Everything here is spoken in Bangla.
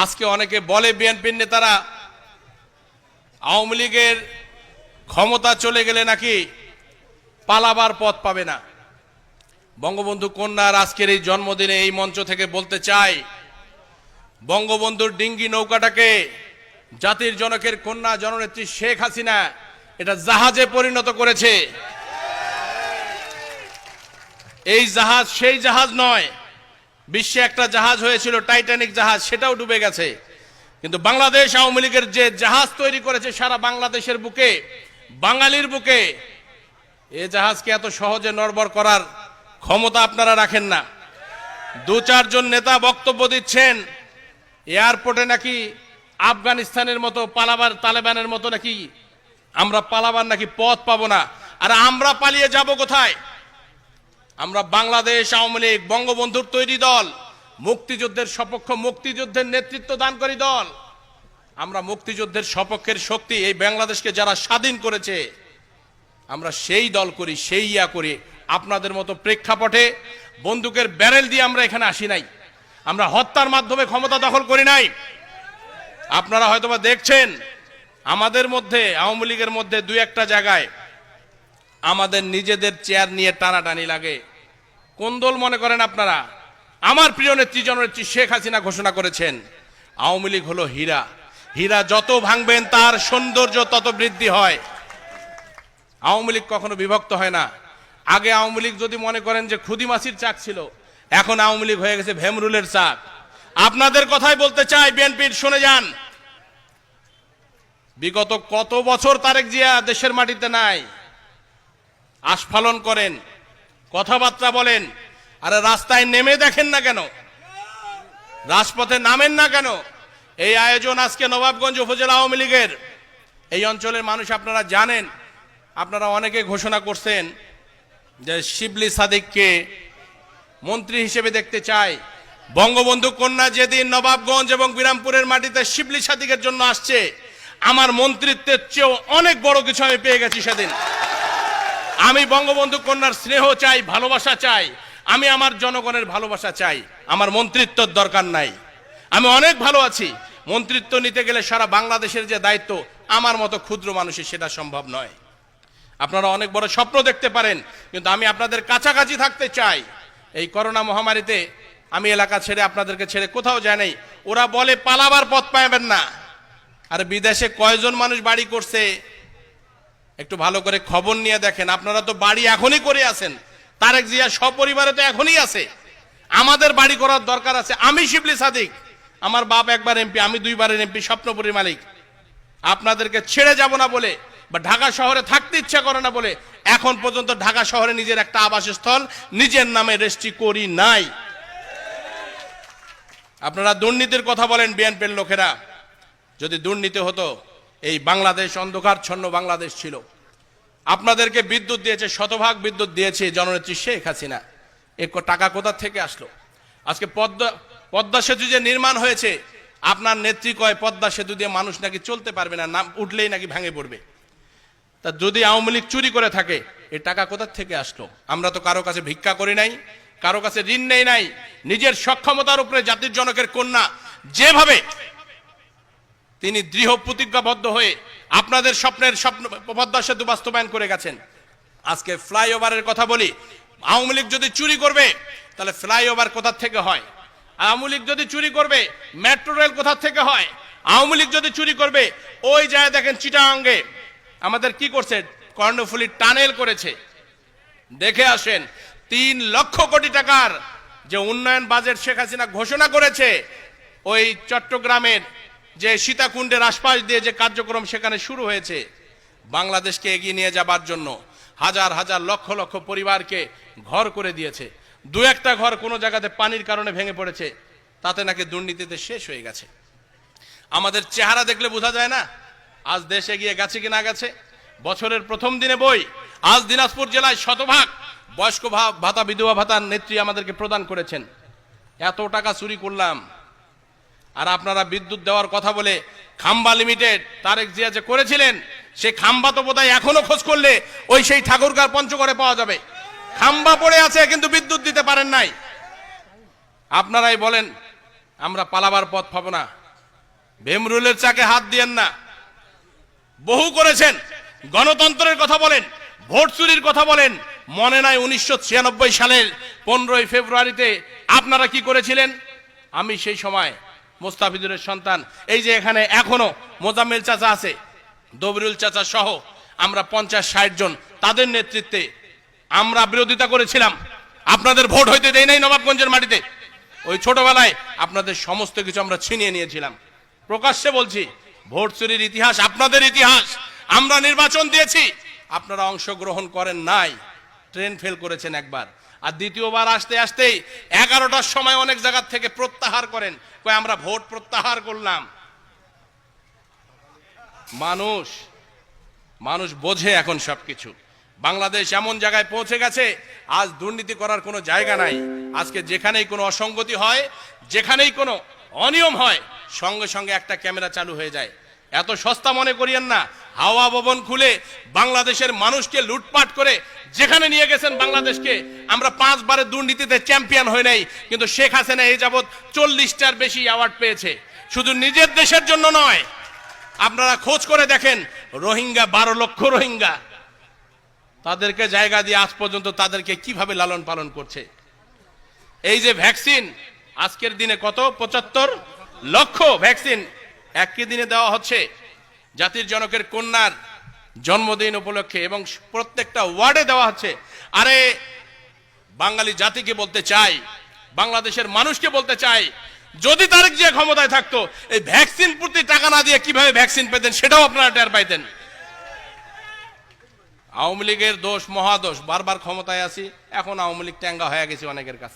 আজকে অনেকে বলে বিএনপির নেতারা আওয়ামী লীগের ক্ষমতা চলে গেলে নাকি পালাবার পথ পাবে না। বঙ্গবন্ধু কন্যার আজকের এই জন্মদিনে এই মঞ্চ থেকে বলতে চাই, বঙ্গবন্ধুর ডিঙ্গি নৌকাটাকে জাতির জনকের কন্যা জননেত্রী শেখ হাসিনা এটা জাহাজে পরিণত করেছে। এই জাহাজ সেই জাহাজ নয়, বিশ্বে একটা জাহাজ হয়েছিল টাইটানিক জাহাজ, সেটাও ডুবে গেছে। কিন্তু বাংলাদেশ আওয়ামী লীগের যে জাহাজ তৈরি করেছে সারা বাংলাদেশের বুকে, বাঙালির বুকে, এই জাহাজকে এত সহজে নড়বড় করার ক্ষমতা আপনারা রাখেন না। দু চারজন নেতা বক্তব্য দিচ্ছেন এয়ারপোর্টে নাকি আফগানিস্তানের মতো পালাবার, তালেবানের মতো নাকি আমরা পালাবার নাকি পথ পাবো না। আর আমরা পালিয়ে যাব কোথায়? আমরা বাংলাদেশ আওয়ামী লীগ বঙ্গবন্ধুর তৈরি দল, মুক্তিযুদ্ধের সপক্ষ, মুক্তিযুদ্ধের নেতৃত্ব দানকারী দল। আমরা মুক্তিযুদ্ধের সপক্ষের শক্তি, এই বাংলাদেশকে যারা স্বাধীন করেছে আমরা সেই দল করি, সেই করি। আপনাদের মতো প্রেক্ষাপটে বন্দুকের ব্যারেল দিয়ে আমরা এখানে আসি নাই, আমরা হত্যার মাধ্যমে ক্ষমতা দখল করি নাই। আপনারা হয়তোবা দেখছেন আমাদের মধ্যে, আওয়ামী লীগের মধ্যে দুই একটা জায়গায় আমাদের নিজেদের চেয়ার নিয়ে টানাটানি লাগে। কোন দল মনে করেন আপনারা? আমার প্রিয় নেত্রী জননেত্রী শেখ হাসিনা ঘোষণা করেছেন আওয়ামী লীগ হলো হীরা, হীরা যত ভাঙবেন তার সৌন্দর্য তত বৃদ্ধি হয়। আওয়ামী লীগ কখনো বিভক্ত হয় না। আগে আওয়ামী লীগ যদি মনে করেন যে খুদিমাসির চাক ছিল, এখন আওয়ামী লীগ হয়ে গেছে ভেমরুলের চাক। আপনাদের কথাই বলতে চাই, বিএনপির শুনে যান। বিগত কত বছর তারেক জিয়া দেশের মাটিতে নাই, আস্ফালন করেন, কথাবার্তা বলেন, আরে রাস্তায় নেমে দেখেন না কেন? রাজপথে নামেন না কেন? এই আয়োজন আজকে নবাবগঞ্জ উপজেলা আওয়ামী লীগের এই অঞ্চলের মানুষ আপনারা জানেন। আপনারা অনেকে ঘোষণা করছেন যে শিবলি সাদিককে মন্ত্রী হিসেবে দেখতে চায়। বঙ্গবন্ধু কন্যা যেদিন নবাবগঞ্জ এবং বিরামপুরের মাটিতে শিবলি সাদিকের জন্য আসছে, আমার মন্ত্রিত্বের চেয়েও অনেক বড় কিছু আমি পেয়ে গেছি সেদিন। আমি বঙ্গবন্ধু কন্যার স্নেহ চাই, ভালোবাসা চাই, আমি আমার জনগণের ভালোবাসা চাই। আমার মন্ত্রিত্বর দরকার নাই, আমি অনেক ভালো আছি। মন্ত্রিত্ব নিতে গেলে সারা বাংলাদেশের যে দায়িত্ব, আমার মতো ক্ষুদ্র মানুষের সেটা সম্ভব নয়। আপনারা অনেক বড় স্বপ্ন দেখতে পারেন, কিন্তু আমি আপনাদের কাছাকাছি থাকতে চাই। এই করোনা মহামারীতে আমি এলাকা ছেড়ে, আপনাদেরকে ছেড়ে কোথাও যাই নাই। ওরা বলে পালাবার পথ পাবেন না। আর বিদেশে কয়জন মানুষ বাড়ি করছে একটু ভালো করে খবর নিয়ে দেখেন। আপনারা তো বাড়ি এখনই করে আছেন, তারেক জিয়া সপরিবারে তো এখনই আছে। আমাদের বাড়ি করার দরকার আছে। আমি শিবলি সাদিক, আমার বাপ একবার এমপি, আমি দুইবারের এমপি, স্বপ্নপুরীর মালিক। আপনাদেরকে ছেড়ে যাব না বলে বা ঢাকা শহরে থাকতে ইচ্ছা করে না বলে এখন পর্যন্ত ঢাকা শহরে নিজের একটা আবাসস্থল নিজের নামে রেজিস্ট্রি করি নাই। আপনারা দুর্নীতির কথা বলেন বিএনপির লোকেরা, যদি দুর্নীতি হতো এই বাংলাদেশ অন্ধকারচ্ছন্ন বাংলাদেশ ছিল। আপনাদেরকে বিদ্যুৎ দিয়েছে, শতভাগ বিদ্যুৎ দিয়েছে জননেত্রী শেখ হাসিনা। টাকা কোথা থেকে আসলো? আজকে পদ্মা সেতু যে নির্মাণ হয়েছে, আপনার নেত্রী কয় পদ্মা সেতু দিয়ে মানুষ নাকি চলতে পারবে না, নাম উঠলেই নাকি ভেঙে পড়বে। তা যদি আওয়ামী লীগ চুরি করে থাকে, এই টাকা কোথা থেকে আসলো? আমরা তো কারো কাছে ভিক্ষা করি নাই, কারো কাছে ঋণ নেই নাই। নিজের সক্ষমতার উপরে জাতির জনকের কন্যা যেভাবে তিনি দৃঢ় প্রতিজ্ঞাবদ্ধ হয়ে আপনাদের স্বপ্নের পদ্মা সেতু বাস্তবায়ন করে গেছেন। আজকে ফ্লাইওভারের কথা বলি, আওয়ামী লীগ যদি চুরি করবে তাহলে ফ্লাইওভার কোথা থেকে হয়? আওয়ামী লীগ যদি চুরি করবে মেট্রো রেল কোথা থেকে হয়? আওয়ামী লীগ যদি চুরি করবে ওই যায় দেখেন চিটাগাঙ্গে আমাদের কি করছে, কর্ণফুলী টানেল করেছে। দেখে আসেন 3 লক্ষ কোটি টাকার যে উন্নয়ন বাজেট শেখ হাসিনা ঘোষণা করেছে, ওই চট্টগ্রামের যে সীতাকুণ্ডের আশপাশ দিয়ে যে কার্যক্রম সেখানে শুরু হয়েছে, বাংলাদেশকে এগিয়ে নিয়ে যাবার জন্য হাজার হাজার লক্ষ লক্ষ পরিবারকে ঘর করে দিয়েছে। দু একটা ঘর কোনো জায়গাতে পানির কারণে ভেঙে পড়েছে, তাতে নাকি দুর্নীতিতে শেষ হয়ে গেছে। আমাদের চেহারা দেখলে বোঝা যায় না আজ দেশ এগিয়ে গেছে কি না গেছে। বছরের প্রথম দিনে বই, আজ দিনাজপুর জেলায় শতভাগ বয়স্ক ভাতা, বিধবা ভাতার নেত্রী আমাদেরকে প্রদান করেছেন। এত টাকা চুরি করলাম, আর আপনারা বিদ্যুৎ দেওয়ার কথা বলে খাম্বা লিমিটেড তারেক জিয়া যে করেছিলেন, সে খাম্বা তো বোধহয় এখনো খোঁজ করলে ওই সেই ঠাকুরগাঁও পঞ্চগড়ে পাওয়া যাবে। খাম্বা পড়ে আছে কিন্তু বিদ্যুৎ দিতে পারেন নাই। আপনারাই বলেন আমরা পালাবার পথ পাবো না। ভীমরুলের চাকে হাত দিয়েন না। বহু করেছেন, গণতন্ত্রের কথা বলেন, ভোট চুরির কথা বলেন। মনে নাই 1996 সালের 15ই ফেব্রুয়ারিতে আপনারা কি করেছিলেন? আমি সেই সময় মোস্তাফিজুরের সন্তান, এই যে এখানে এখনো মোজাম্মেল চাচা আছে, দবরুল চাচা সহ আমরা 50-60 জন, তাদের নেতৃত্বে আমরা বিরোধিতা করেছিলাম। আপনাদের ভোট হইতে দেই নাই নবাবগঞ্জের মাটিতে। ওই ছোটবেলায় আপনাদের সমস্ত কিছু আমরা ছিনিয়ে নিয়েছিলাম। প্রকাশ্যে বলছি, ভোট চুরির ইতিহাস আপনাদের ইতিহাস। আমরা নির্বাচন দিয়েছি, আপনারা অংশগ্রহণ করেন নাই, ট্রেন ফেল করেছেন একবার। আর দ্বিতীয়বার আসতে আসতেই 11টার সময় অনেক জায়গা থেকে প্রত্যাহার করেন, কয় আমরা ভোট প্রত্যাহার করলাম। মানুষ বোঝে এখন সবকিছু। বাংলাদেশ এমন জায়গায় পৌঁছে গেছে, আজ দুর্নীতি করার কোনো জায়গা নাই। আজকে যেখানেই কোনো অসঙ্গতি হয়, যেখানেই কোনো অনিয়ম হয়, সঙ্গে সঙ্গে একটা ক্যামেরা চালু হয়ে যায়। এত সস্তা মনে করিয়েন না। হাওয়া ভবন খুলে বাংলাদেশের মানুষকে লুটপাট করে যেখানে নিয়ে গেছেন বাংলাদেশকে। আমরা 5 বারের দুর্নীতিতে চ্যাম্পিয়ন হয়ে নাই, কিন্তু শেখ হাসিনা এই যাবৎ 40টার বেশি অ্যাওয়ার্ড পেয়েছে, শুধু নিজের দেশের জন্য নয়। আপনারা খোঁজ করে দেখেন, রোহিঙ্গা 12 লক্ষ রোহিঙ্গা, তাদেরকে জায়গা দিয়ে আজ পর্যন্ত তাদেরকে কিভাবে লালন পালন করছে। এই যে ভ্যাকসিন, আজকের দিনে কত 75 লক্ষ ভ্যাকসিন একই দিনে দেওয়া হচ্ছে জাতির জনকের কন্যার জন্মদিন উপলক্ষে, এবং প্রত্যেকটা ওয়ার্ডে দেওয়া হচ্ছে। আরে বাঙালি জাতিকে বলতে চাই, বাংলাদেশের মানুষকে বলতে চাই, যদি তারেক জিয়া ক্ষমতায় থাকতো, এই ভ্যাকসিন প্রতি টাকা না দিয়ে কিভাবে ভ্যাকসিন পেতেন সেটাও আপনারা টের পাইতেন। আওয়ামী লীগের দোষ, মহাদোষ, বারবার ক্ষমতায় আছি, এখন আওয়ামী লীগ ট্যাঙ্গা হয়ে গেছে অনেকের কাছে।